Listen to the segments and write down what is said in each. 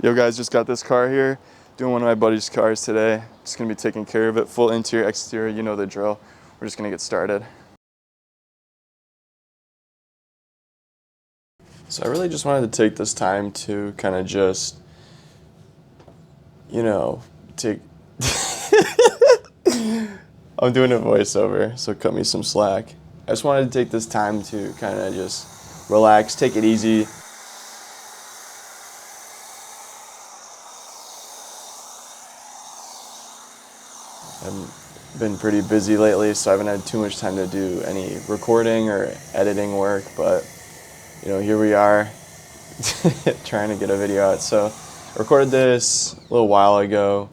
Yo guys, just got this car here. Doing one of my buddy's cars today. Just gonna be taking care of it. Full interior, exterior, you know the drill. We're just gonna get started. So I really just wanted to take this time to kind of just, take... I'm doing a voiceover, so cut me some slack. I just wanted to take this time to kind of just relax, take it easy. I've been pretty busy lately, so I haven't had too much time to do any recording or editing work, but here we are trying to get a video out. So I recorded this a little while ago.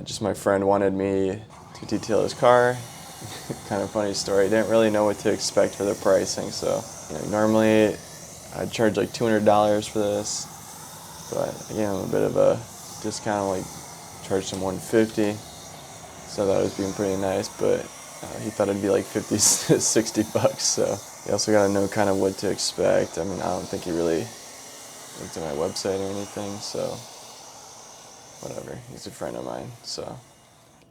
Just my friend wanted me to detail his car. Kind of funny story. Didn't really know what to expect for the pricing, so normally I'd charge like $200 for this, but I gave him a bit of a discount, like charged him $150. So that was being pretty nice, but he thought it'd be like 50 to 60 bucks. So you also got to know kind of what to expect. I mean, I don't think he really looked at my website or anything, so whatever. He's a friend of mine, so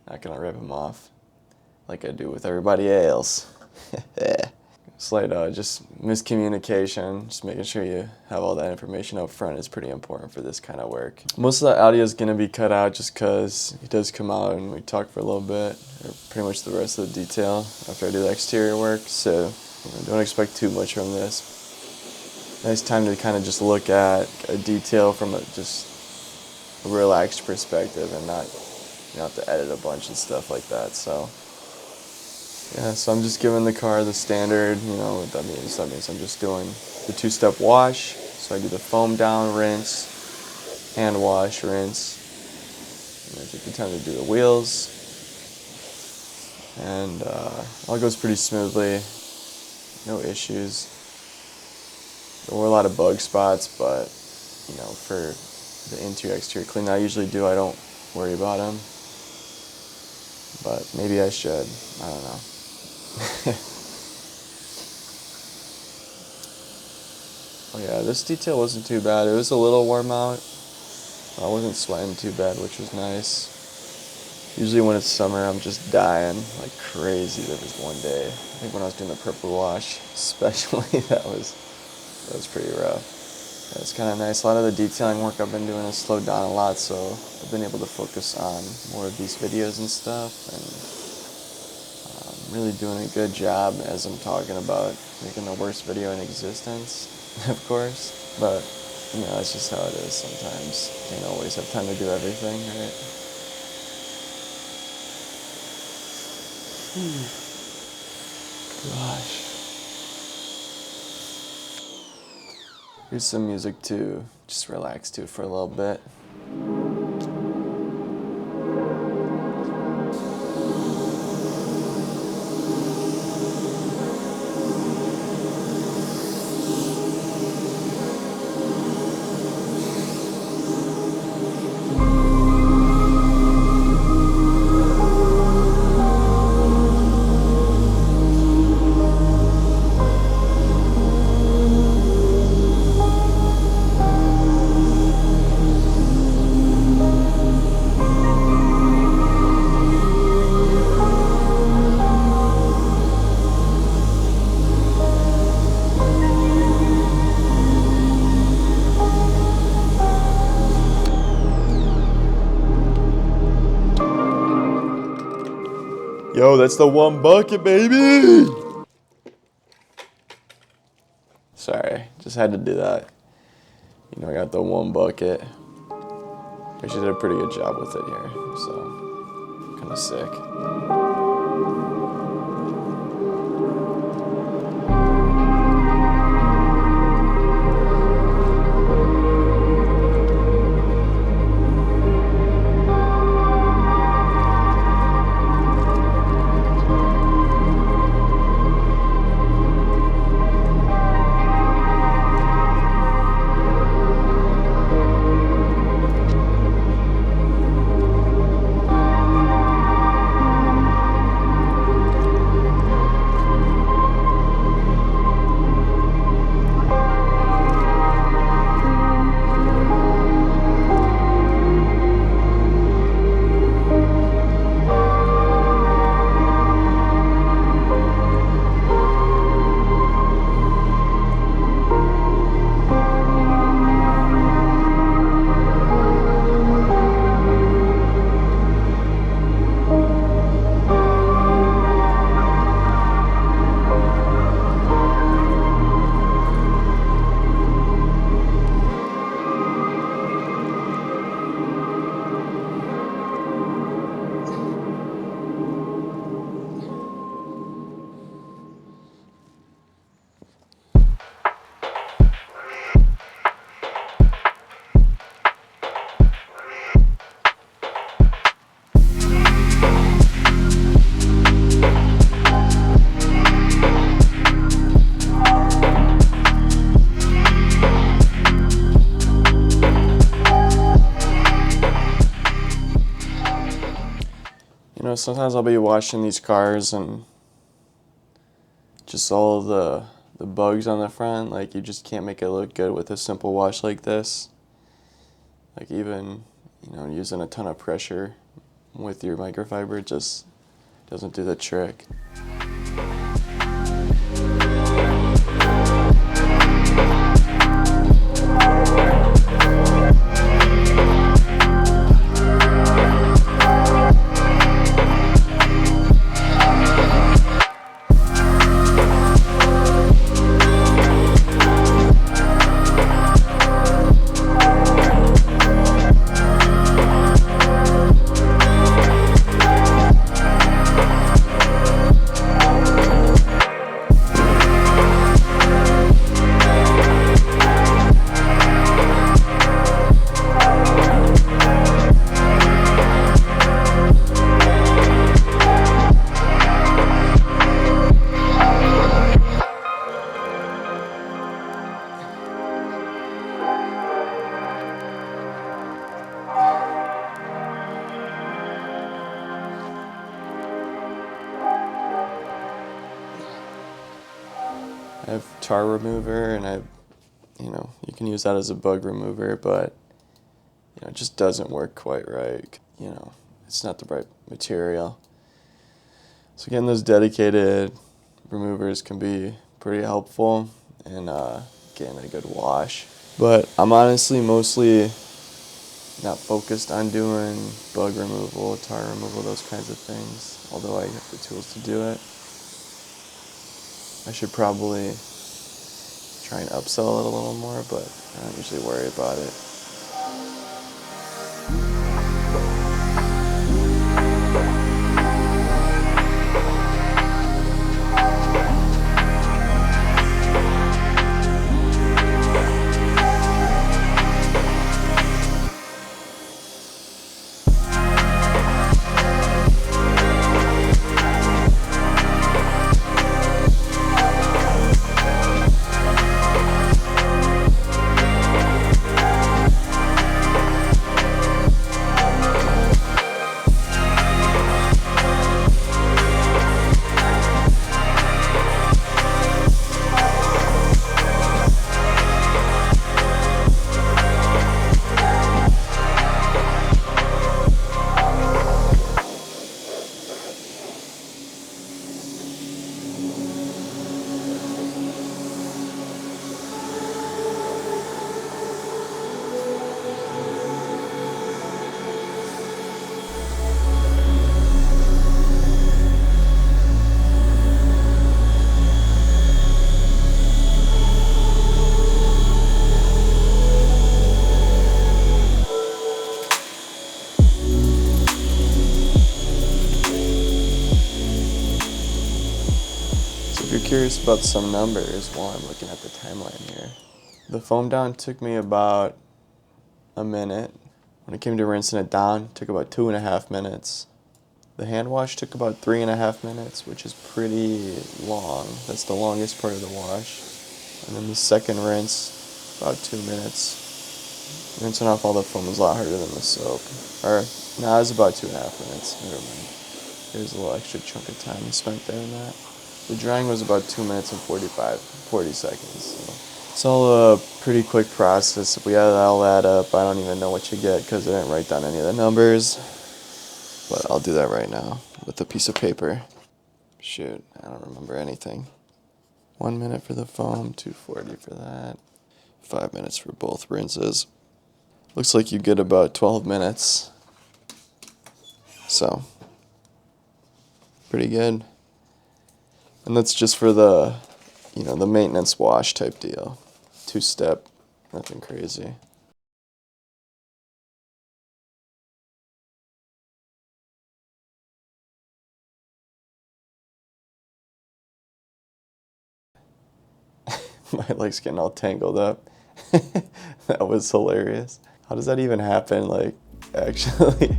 not gonna rip him off like I do with everybody else. Slight just miscommunication, just making sure you have all that information up front is pretty important for this kind of work. Most of the audio is going to be cut out just because he does come out and we talk for a little bit, or pretty much the rest of the detail after I do the exterior work, so don't expect too much from this. Nice time to kind of just look at a detail from just a relaxed perspective and not have to edit a bunch and stuff like that. So yeah, so I'm just giving the car the standard, what that means. That means I'm just doing the two-step wash. So I do the foam down, rinse, hand wash, rinse. And I take the time to do the wheels. And all goes pretty smoothly, no issues. There were a lot of bug spots, but, for the interior, exterior clean I usually do, I don't worry about them. But maybe I should, I don't know. Oh yeah, this detail wasn't too bad. It was a little warm out. I wasn't sweating too bad, which was nice. Usually when it's summer, I'm just dying like crazy. There was one day, I think when I was doing the purple wash, especially, that was pretty rough. Yeah, it's kind of nice. A lot of the detailing work I've been doing has slowed down a lot, so I've been able to focus on more of these videos and stuff, and really doing a good job as I'm talking about making the worst video in existence, of course, but that's just how it is sometimes. You don't always have time to do everything, right? Gosh. Here's some music to just relax to for a little bit. Yo, that's the one bucket, baby! Sorry, just had to do that. I got the one bucket. Actually did a pretty good job with it here, so kind of sick. Sometimes I'll be washing these cars and just all the bugs on the front, like you just can't make it look good with a simple wash like this. Like even, using a ton of pressure with your microfiber just doesn't do the trick. I have tar remover, and you can use that as a bug remover, but it just doesn't work quite right. It's not the right material. So again, those dedicated removers can be pretty helpful in getting a good wash. But I'm honestly mostly not focused on doing bug removal, tar removal, those kinds of things, although I have the tools to do it. I should probably try and upsell it a little more, but I don't usually worry about it. If you're curious about some numbers while I'm looking at the timeline here, the foam down took me about a minute. When it came to rinsing it down, it took about 2.5 minutes. The hand wash took about 3.5 minutes, which is pretty long. That's the longest part of the wash. And then the second rinse, about 2 minutes. Rinsing off all the foam is a lot harder than the soap. It was about 2.5 minutes. Never mind. There's a little extra chunk of time spent there in that. The drying was about 2 minutes and 40 seconds. So it's all a pretty quick process. If we add all that up, I don't even know what you get because I didn't write down any of the numbers. But I'll do that right now with a piece of paper. Shoot, I don't remember anything. 1 minute for the foam, 240 for that. 5 minutes for both rinses. Looks like you get about 12 minutes. So, pretty good. And that's just for the, the maintenance wash type deal. 2-step, nothing crazy. My leg's getting all tangled up. That was hilarious. How does that even happen, actually?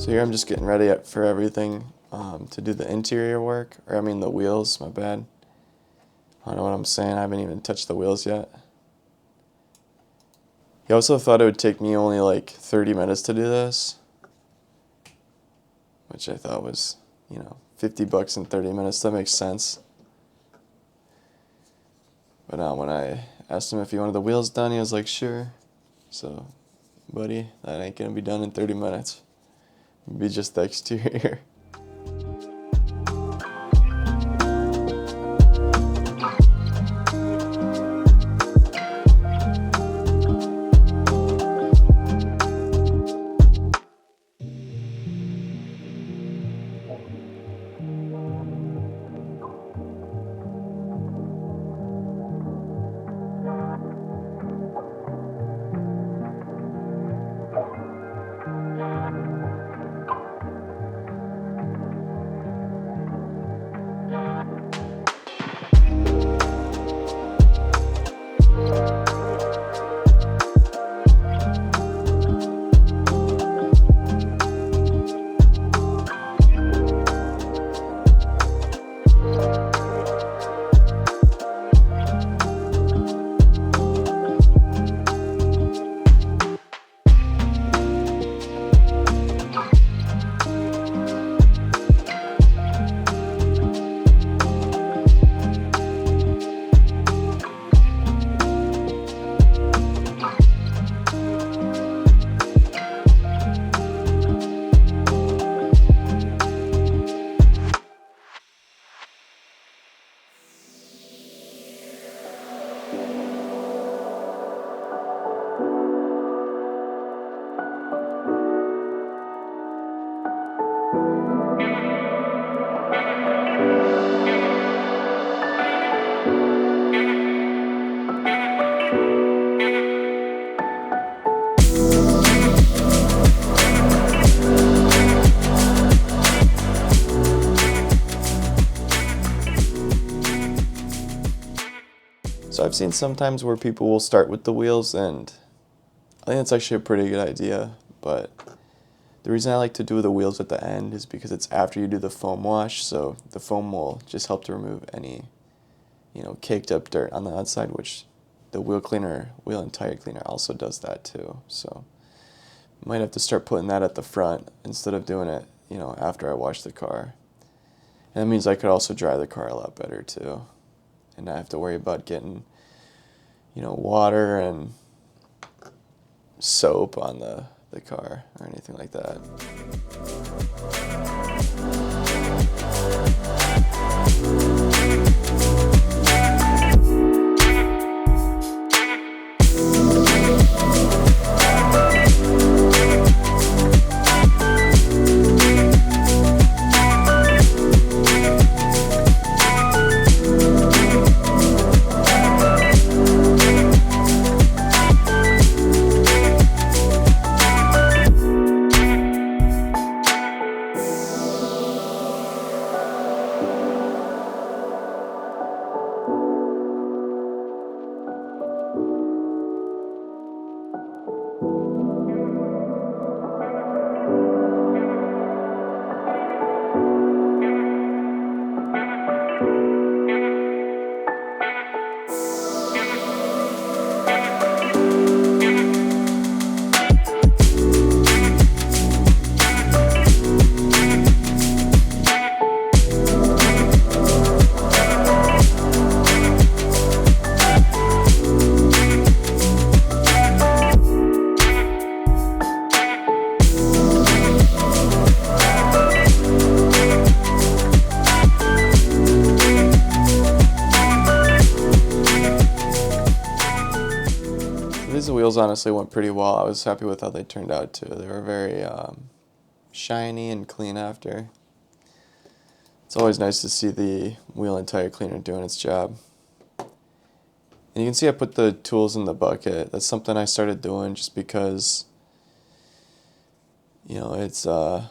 So here I'm just getting ready for everything to do the interior work, or I mean the wheels, my bad. I don't know what I'm saying, I haven't even touched the wheels yet. He also thought it would take me only like 30 minutes to do this, which I thought was, you know, $50 in 30 minutes, that makes sense. But when I asked him if he wanted the wheels done, he was like, sure. So, buddy, that ain't gonna be done in 30 minutes. It'll be just the exterior. So I've seen sometimes where people will start with the wheels, and I think that's actually a pretty good idea, but the reason I like to do the wheels at the end is because it's after you do the foam wash, so the foam will just help to remove any, you know, caked up dirt on the outside, which the wheel and tire cleaner also does that too. So might have to start putting that at the front instead of doing it, you know, after I wash the car. And that means I could also dry the car a lot better too, and not have to worry about getting, you know, water and soap on the car or anything like that. These wheels honestly went pretty well. I was happy with how they turned out too. They were very shiny and clean after. It's always nice to see the wheel and tire cleaner doing its job. And you can see I put the tools in the bucket. That's something I started doing just because, you know, it's can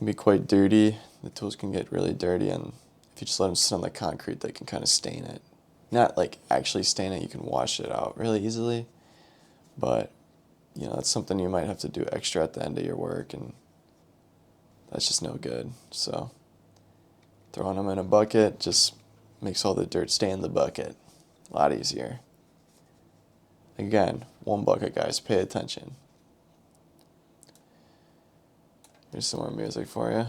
be quite dirty. The tools can get really dirty, and if you just let them sit on the concrete, they can kind of stain it. Not like actually stain it, you can wash it out really easily, but you know, that's something you might have to do extra at the end of your work, and that's just no good. So throwing them in a bucket just makes all the dirt stay in the bucket. A lot easier. Again, one bucket, guys, pay attention. Here's some more music for you.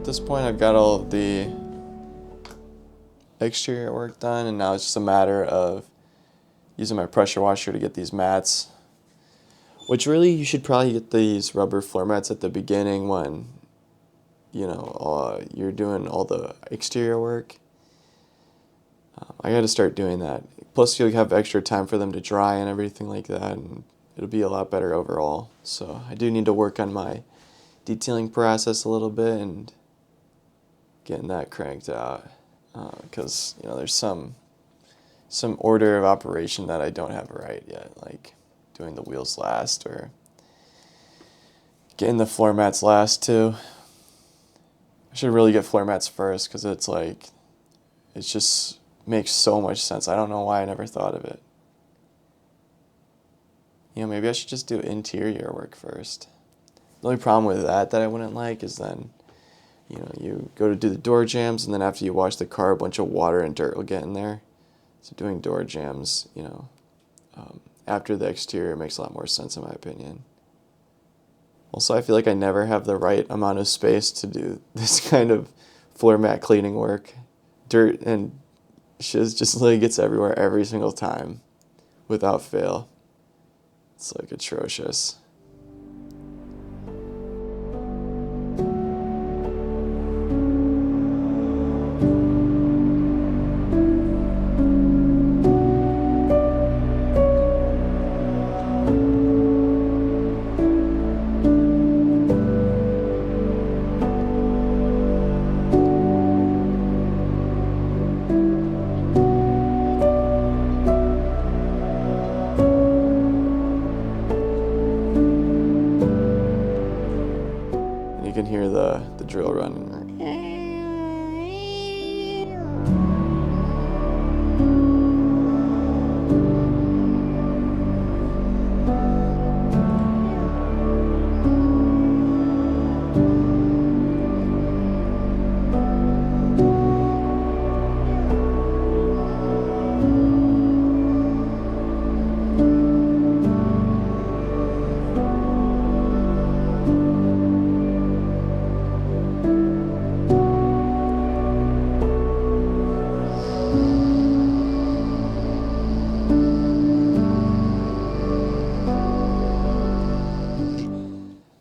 this point I've got all of the exterior work done, and now it's just a matter of using my pressure washer to get these mats, which really you should probably get these rubber floor mats at the beginning when you're doing all the exterior work. I got to start doing that. Plus you'll have extra time for them to dry and everything like that, and it'll be a lot better overall. So I do need to work on my detailing process a little bit and getting that cranked out, because there's some order of operation that I don't have right yet, like doing the wheels last or getting the floor mats last too. I should really get floor mats first, because it just makes so much sense. I don't know why I never thought of it. Maybe I should just do interior work first. The only problem with that I wouldn't like is then, you go to do the door jambs, and then after you wash the car, a bunch of water and dirt will get in there. So doing door jambs, after the exterior makes a lot more sense in my opinion. Also, I feel like I never have the right amount of space to do this kind of floor mat cleaning work. Dirt and shiz just gets everywhere every single time, without fail. It's atrocious. You can hear the drill running.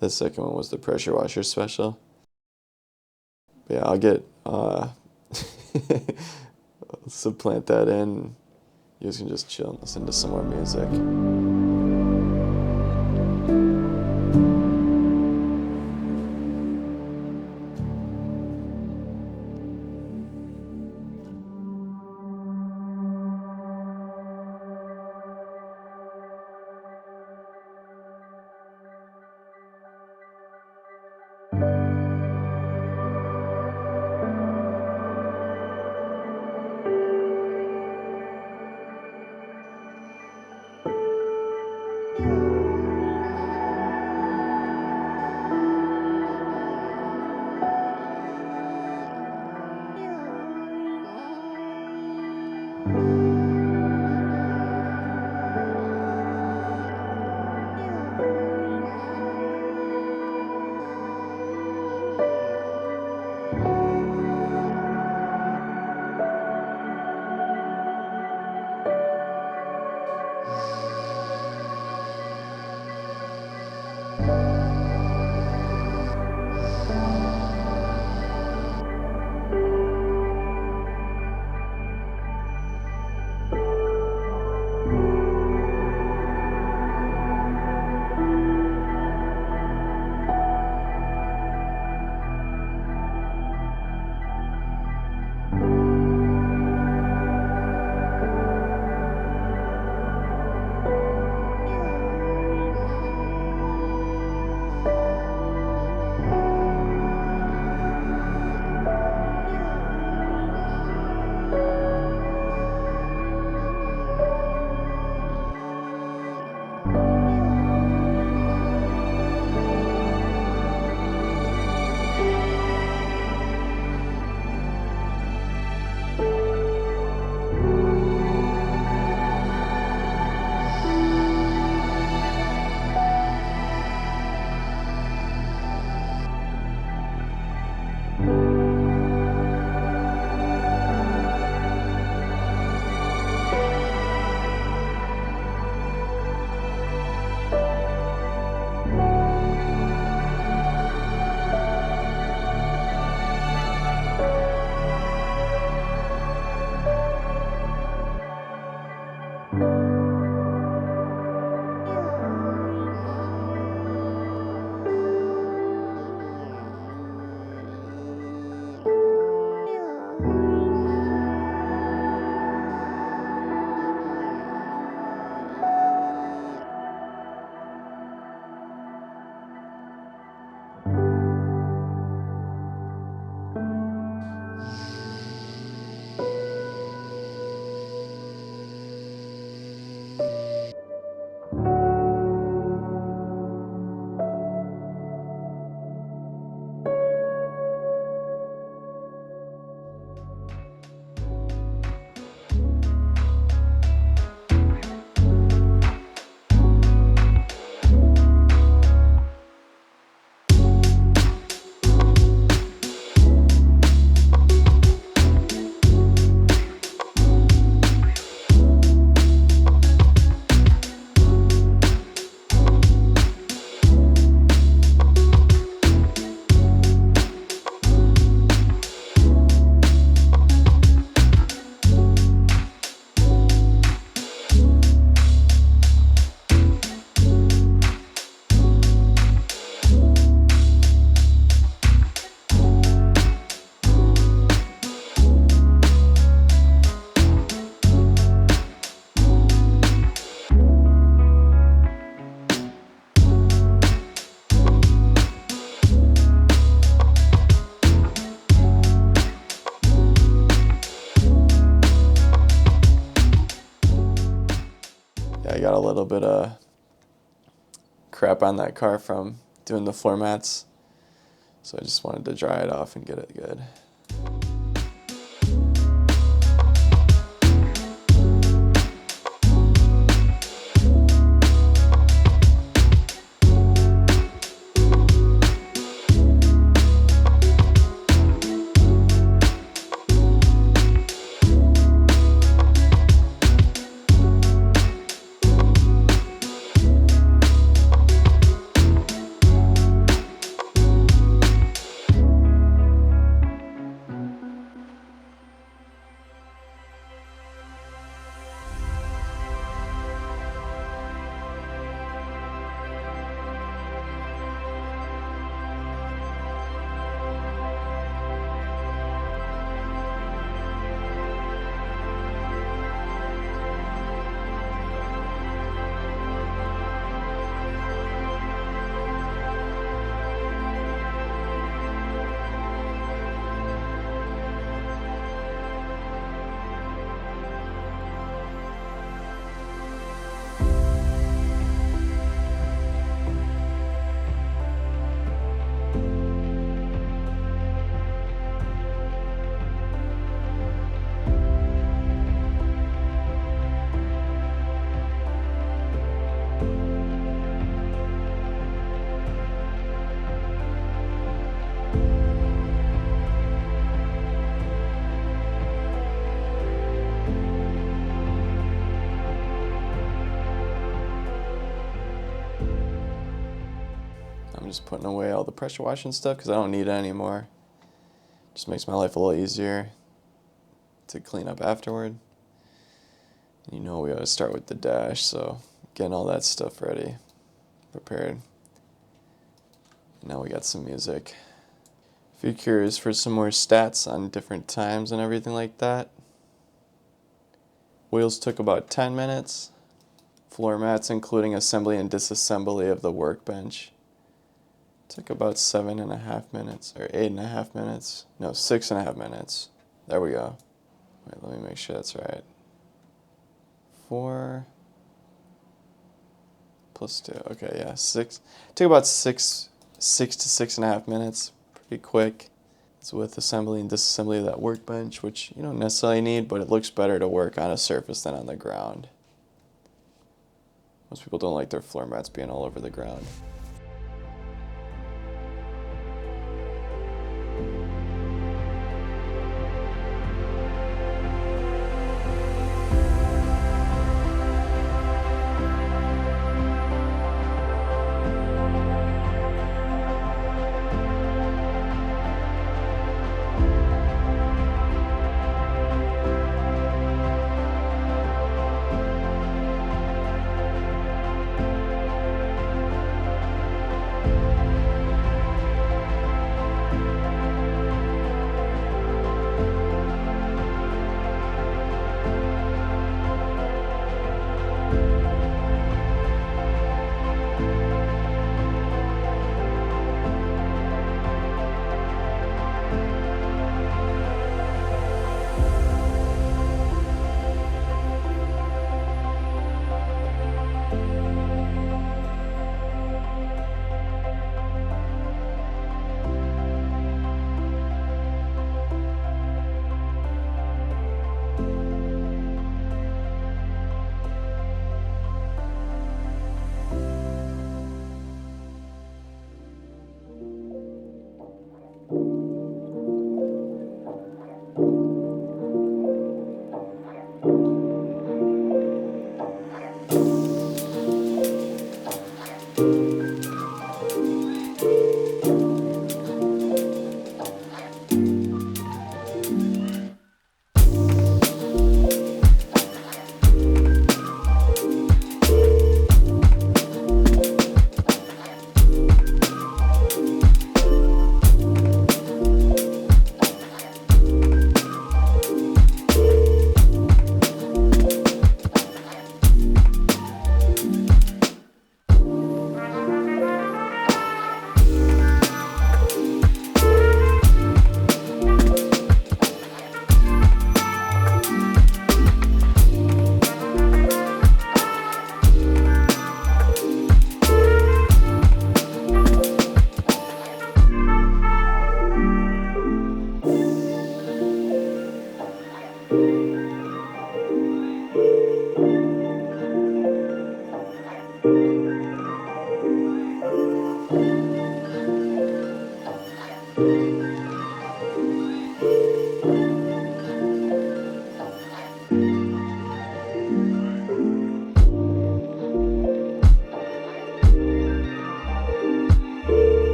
The second one was the pressure washer special. But yeah, I'll get supplant that in. You guys can just chill and listen to some more music. got a little bit of crap on that car from doing the floor mats, so I just wanted to dry it off and get it good. I'm just putting away all the pressure washing stuff because I don't need it anymore. Just makes my life a little easier to clean up afterward. You know we always start with the dash, so getting all that stuff ready, prepared. Now we got some music. If you're curious for some more stats on different times and everything like that, wheels took about 10 minutes. Floor mats, including assembly and disassembly of the workbench, took about 7.5 minutes, or 8.5 minutes. No, 6.5 minutes. There we go. Wait, let me make sure that's right. 4 plus 2. Okay, yeah, 6. Took about 6 to 6.5 minutes. Pretty quick. It's with assembly and disassembly of that workbench, which you don't necessarily need, but it looks better to work on a surface than on the ground. Most people don't like their floor mats being all over the ground.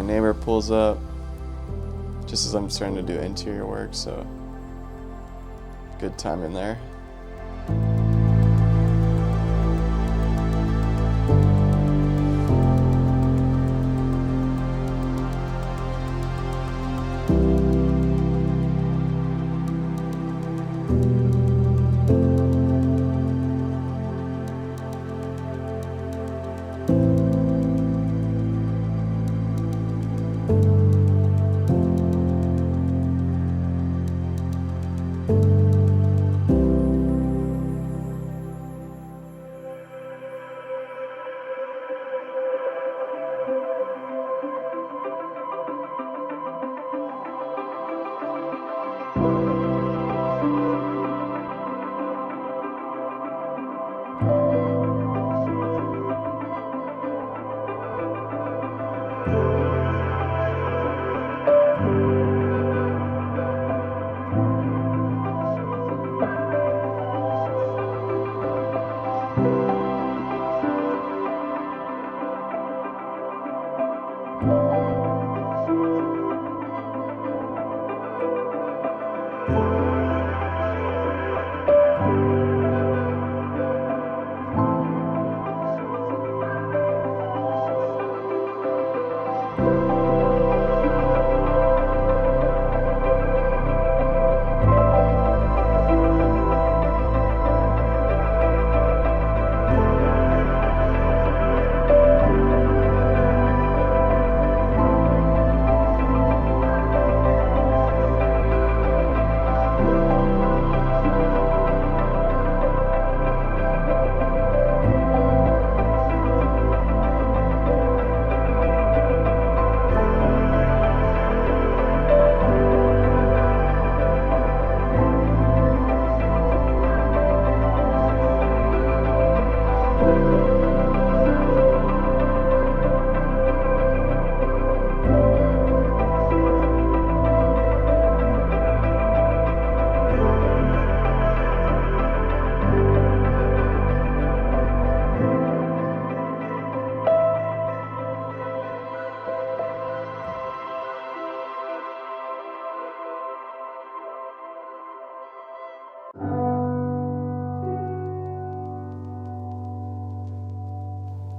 neighbor pulls up just as I'm starting to do interior work, so good time in there.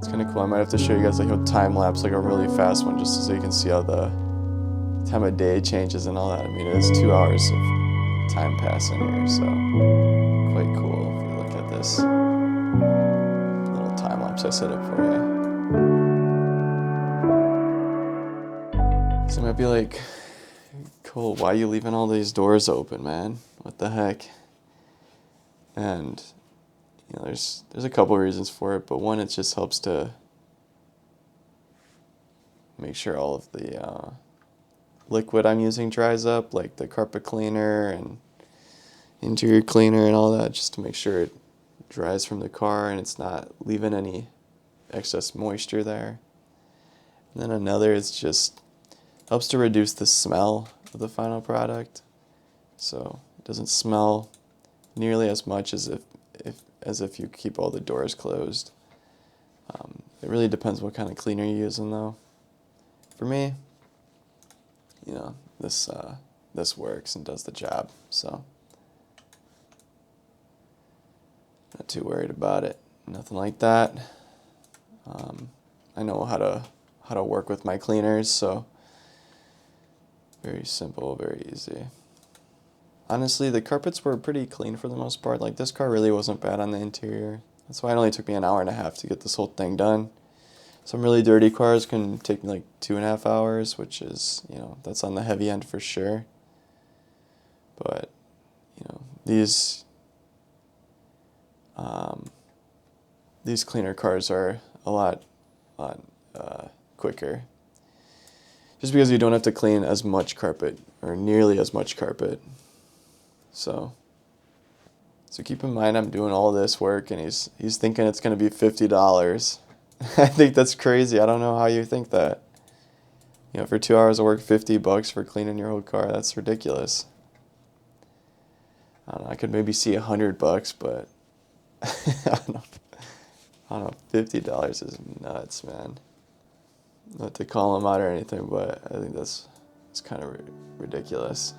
It's kind of cool. I might have to show you guys like a time lapse, like a really fast one, just so you can see how the time of day changes and all that. I mean, it is 2 hours of time passing here, so quite cool if you look at this little time lapse I set up for you. So you might be like, cool, why are you leaving all these doors open, man? What the heck? And you know, there's a couple of reasons for it, but one, it just helps to make sure all of the liquid I'm using dries up, like the carpet cleaner and interior cleaner and all that, just to make sure it dries from the car and it's not leaving any excess moisture there. And then another is just helps to reduce the smell of the final product, so it doesn't smell nearly as much as if you keep all the doors closed. It really depends what kind of cleaner you're using, though. For me, you know, this works and does the job, so not too worried about it. Nothing like that. I know how to work with my cleaners, so very simple, very easy. Honestly, the carpets were pretty clean for the most part. Like, this car really wasn't bad on the interior. That's why it only took me an hour and a half to get this whole thing done. Some really dirty cars can take me like 2.5 hours, which is, you know, that's on the heavy end for sure. But, you know, these cleaner cars are a lot quicker. Just because you don't have to clean as much carpet, or nearly as much carpet. So keep in mind I'm doing all this work and he's thinking it's going to be $50. I think that's crazy. I don't know how you think that. You know, for 2 hours of work, $50 for cleaning your whole car, that's ridiculous. I don't know, I could maybe see $100, but I don't know, $50 is nuts, man. Not to call him out or anything, but I think it's kind of ridiculous.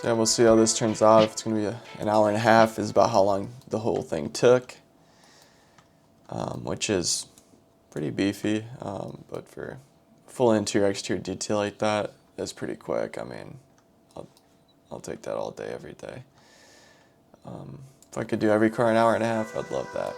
So yeah, we'll see how this turns out. If it's going to be an hour and a half is about how long the whole thing took, which is pretty beefy, but for full interior exterior detail like that, it's pretty quick. I mean, I'll take that all day, every day. If I could do every car an hour and a half, I'd love that.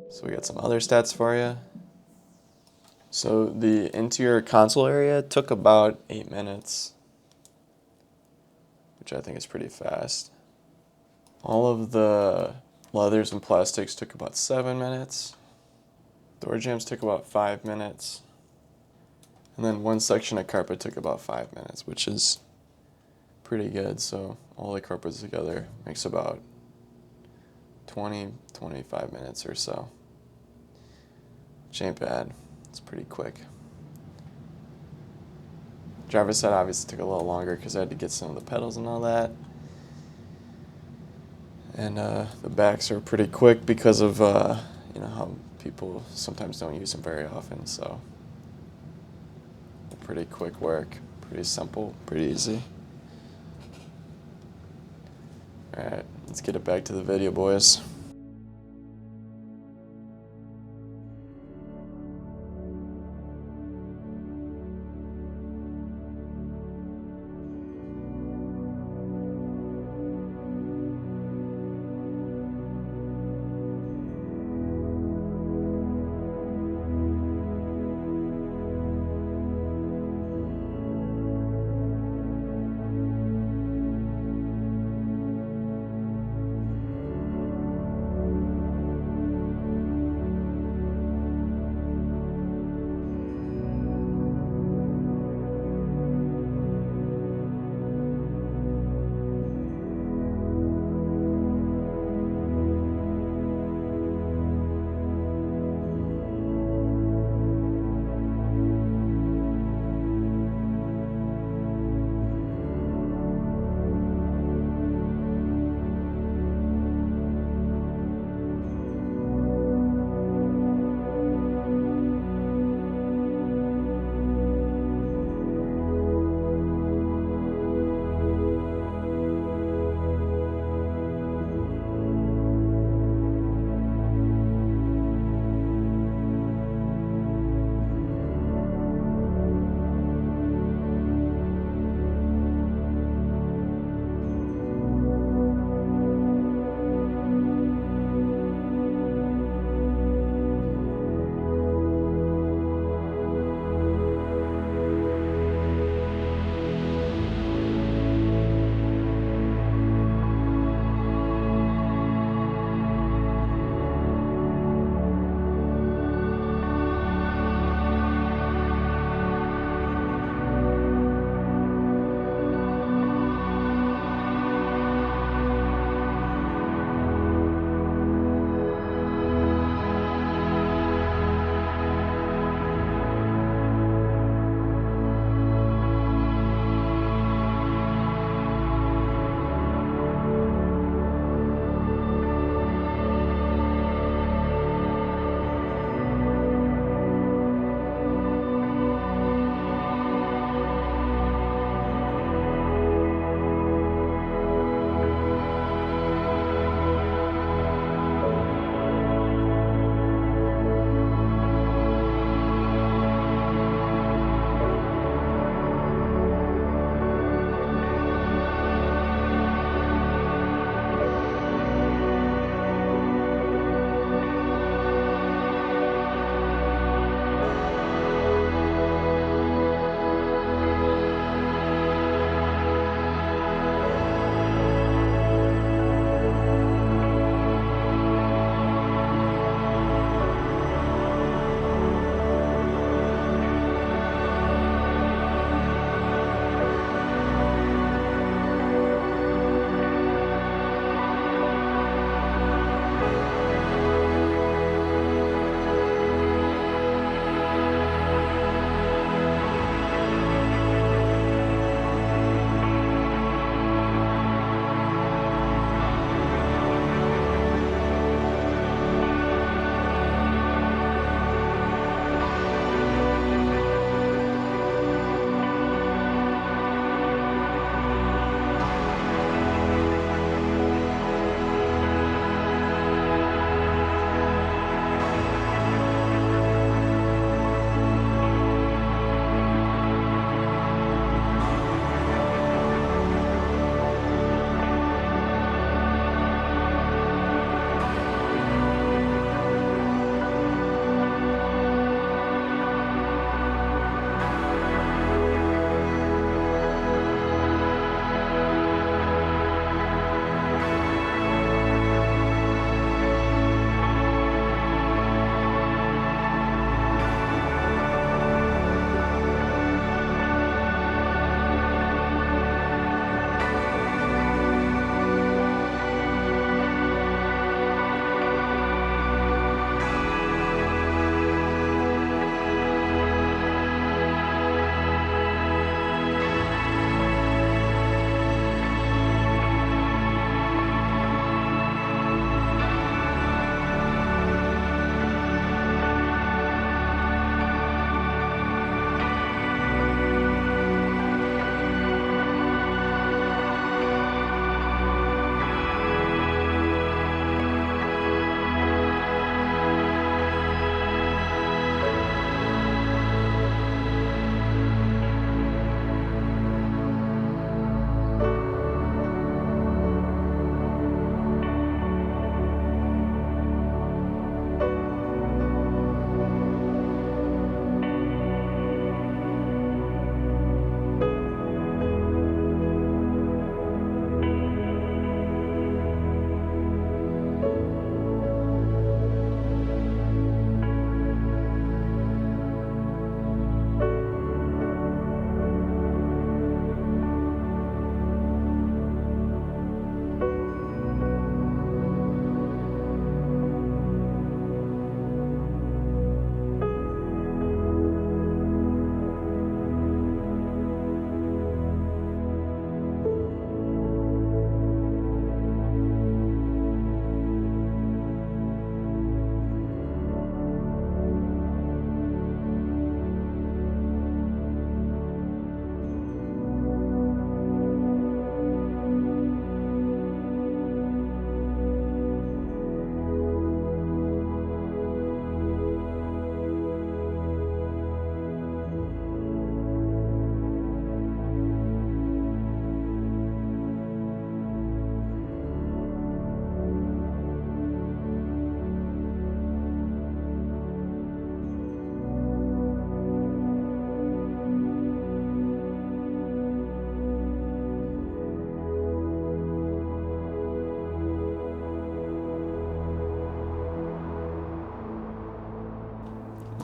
So we got some other stats for you. So the interior console area took about 8 minutes, which I think is pretty fast. All of the leathers and plastics took about 7 minutes. Door jambs took about 5 minutes. And then one section of carpet took about 5 minutes, which is pretty good. So all the carpets together makes about 25 minutes or so. Which ain't bad. It's pretty quick. Driver's side obviously took a little longer because I had to get some of the pedals and all that. And the backs are pretty quick because of how people sometimes don't use them very often. So pretty quick work, pretty simple, pretty easy. All right, let's get it back to the video, boys.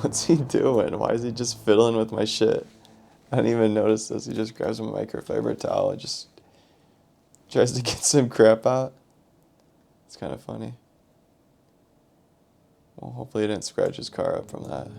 What's he doing? Why is he just fiddling with my shit? I didn't even notice this. He just grabs a microfiber towel and just tries to get some crap out. It's kind of funny. Well, hopefully he didn't scratch his car up from that.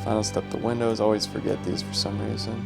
Final step, the windows. Always forget these for some reason.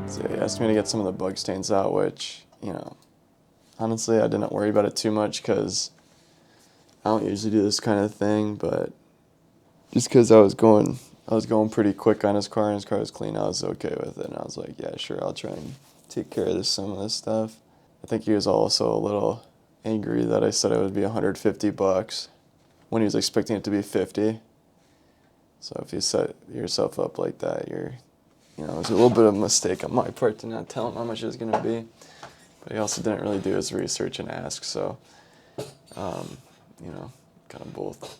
So he asked me to get some of the bug stains out, which, you know, honestly, I didn't worry about it too much because I don't usually do this kind of thing, but just because I was going pretty quick on his car and his car was clean, I was okay with it. And I was like, yeah, sure, I'll try and take care of some of this stuff. I think he was also a little angry that I said it would be $150 when he was expecting it to be 50. So if you set yourself up like that, it was a little bit of a mistake on my part to not tell him how much it was going to be. But he also didn't really do his research and ask, so, kind of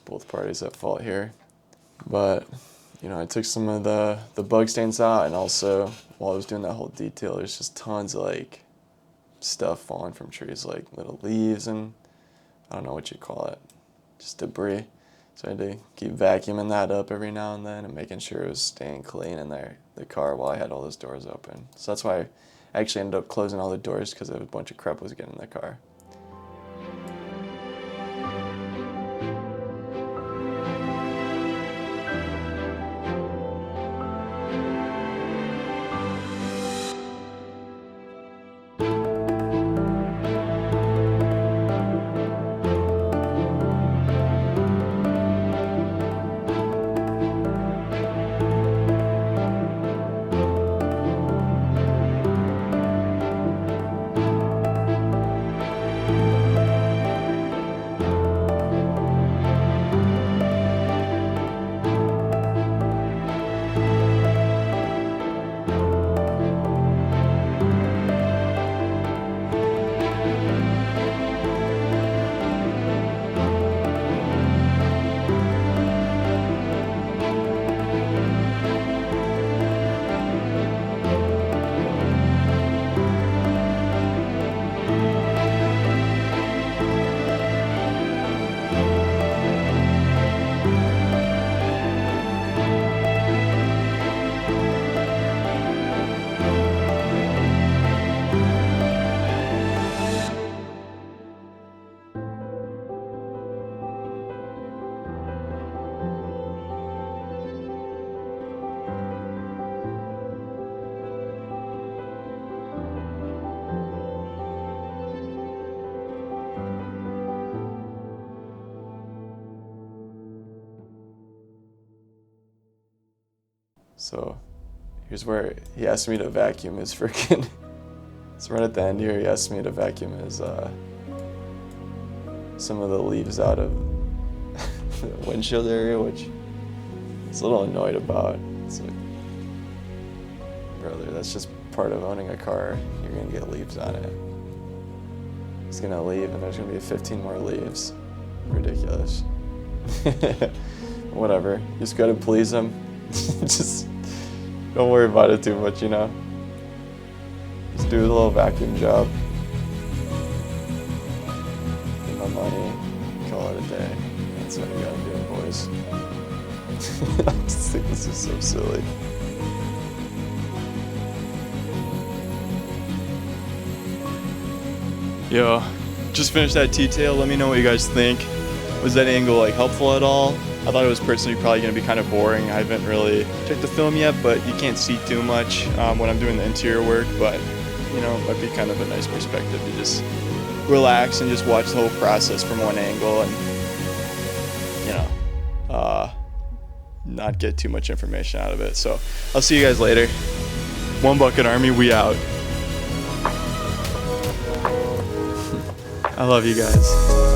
both parties at fault here. But, I took some of the bug stains out, and also while I was doing that whole detail, there's just tons of, stuff falling from trees, like little leaves and I don't know what you call it, just debris. So I had to keep vacuuming that up every now and then and making sure it was staying clean in the car while I had all those doors open. So that's why I actually ended up closing all the doors, because a bunch of crap was getting in the car. So here's where he asked me to vacuum his freaking, so right at the end here, he asked me to vacuum his, some of the leaves out of the windshield area, which I was a little annoyed about. It's like, brother, that's just part of owning a car. You're gonna get leaves on it. He's gonna leave and there's gonna be 15 more leaves. Ridiculous. Whatever, just gotta please him. Just don't worry about it too much, Just do a little vacuum job. Get my money, call it a day. That's what you gotta do, boys. I just think this is so silly. Yo, just finished that detail. Let me know what you guys think. Was that angle helpful at all? I thought it was personally probably going to be kind of boring. I haven't really checked the film yet, but you can't see too much when I'm doing the interior work. But it might be kind of a nice perspective to just relax and just watch the whole process from one angle and not get too much information out of it. So I'll see you guys later. One Bucket Army, we out. I love you guys.